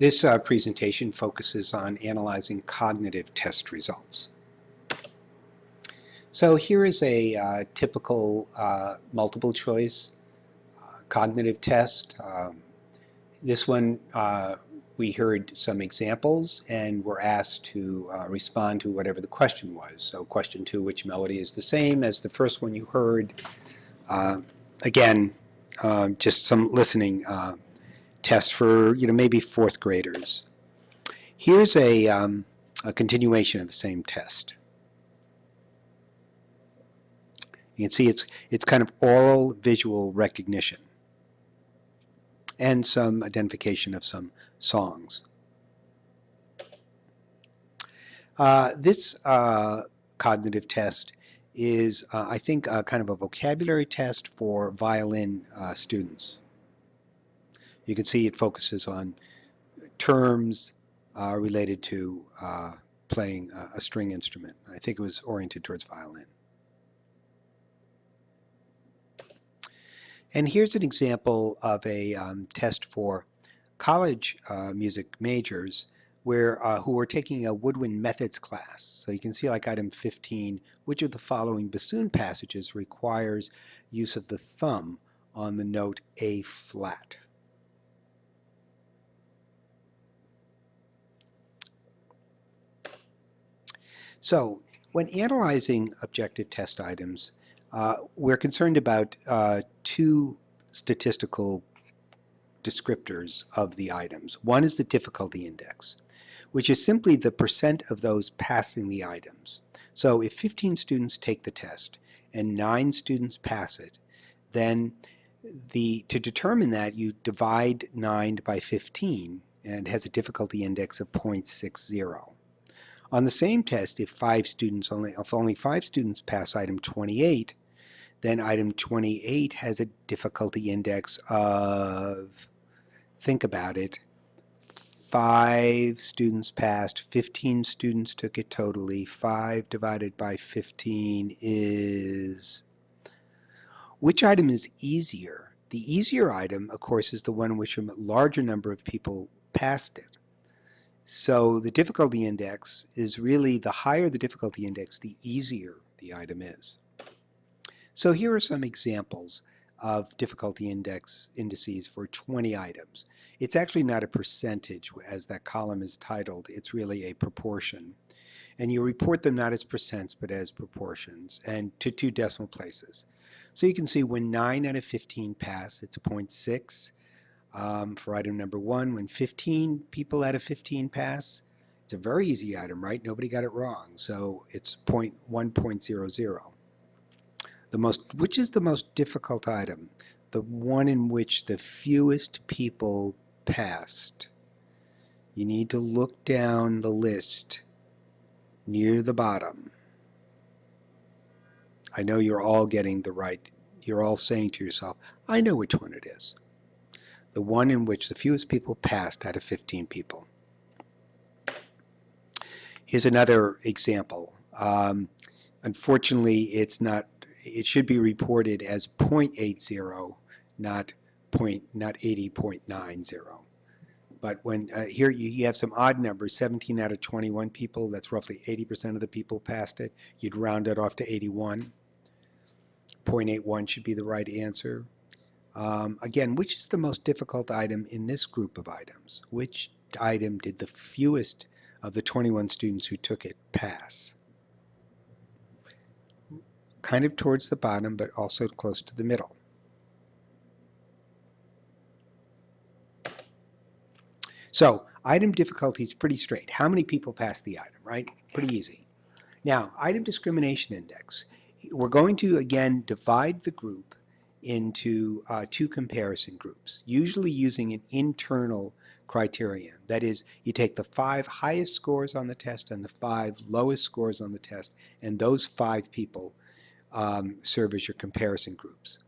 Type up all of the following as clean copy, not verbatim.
This presentation focuses on analyzing cognitive test results. So here is a typical multiple choice cognitive test. This one we heard some examples and were asked to respond to whatever the question was. So question 2, which melody is the same as the first one you heard? Again, just some listening tests for maybe fourth graders. Here's a continuation of the same test. You can see it's kind of oral visual recognition and some identification of some songs. This cognitive test is, I think, kind of a vocabulary test for violin students. You can see it focuses on terms related to playing a string instrument. I think it was oriented towards violin. And here's an example of a test for college music majors where who are taking a woodwind methods class. So you can see, like item 15, which of the following bassoon passages requires use of the thumb on the note A flat? So when analyzing objective test items, we're concerned about two statistical descriptors of the items. One is the difficulty index, which is simply the percent of those passing the items. So if 15 students take the test and 9 students pass it, then to determine that, you divide 9 by 15, and it has a difficulty index of 0.60. On the same test, if only 5 students pass item 28, then item 28 has a difficulty index of, think about it, 5 students passed, 15 students took it totally. 5 divided by 15 is... Which item is easier? The easier item, of course, is the one in which a larger number of people passed it. So the difficulty index is really, the higher the difficulty index, the easier the item is. So here are some examples of difficulty indices for 20 items. It's actually not a percentage, as that column is titled. It's really a proportion. And you report them not as percents, but as proportions, and to 2 decimal places. So you can see when 9 out of 15 pass, it's 0.6. For item number 1, when 15 people out of 15 pass, it's a very easy item, right? Nobody got it wrong, so it's 1.00. Which is the most difficult item? The one in which the fewest people passed. You need to look down the list near the bottom. I know you're all getting the right, you're all saying to yourself, I know which one it is. The one in which the fewest people passed out of 15 people. Here's another example. Unfortunately, it should be reported as 0.80, not 80.90. But when here you have some odd numbers, 17 out of 21 people, that's roughly 80% of the people passed it. You'd round it off to 81. 0.81 should be the right answer. Again, which is the most difficult item in this group of items? Which item did the fewest of the 21 students who took it pass? Kind of towards the bottom, but also close to the middle. So, item difficulty is pretty straight. How many people passed the item, right? Pretty easy. Now, item discrimination index. We're going to, again, divide the group into 2 comparison groups, usually using an internal criterion. That is, you take the 5 highest scores on the test and the 5 lowest scores on the test, and those 5 people serve as your comparison groups.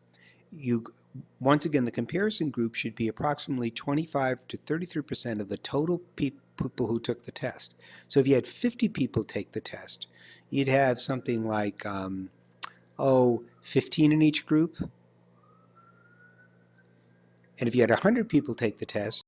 Once again, the comparison group should be approximately 25 to 33% of the total people who took the test. So if you had 50 people take the test, you'd have something like 15 in each group. And if you had 100 people take the test,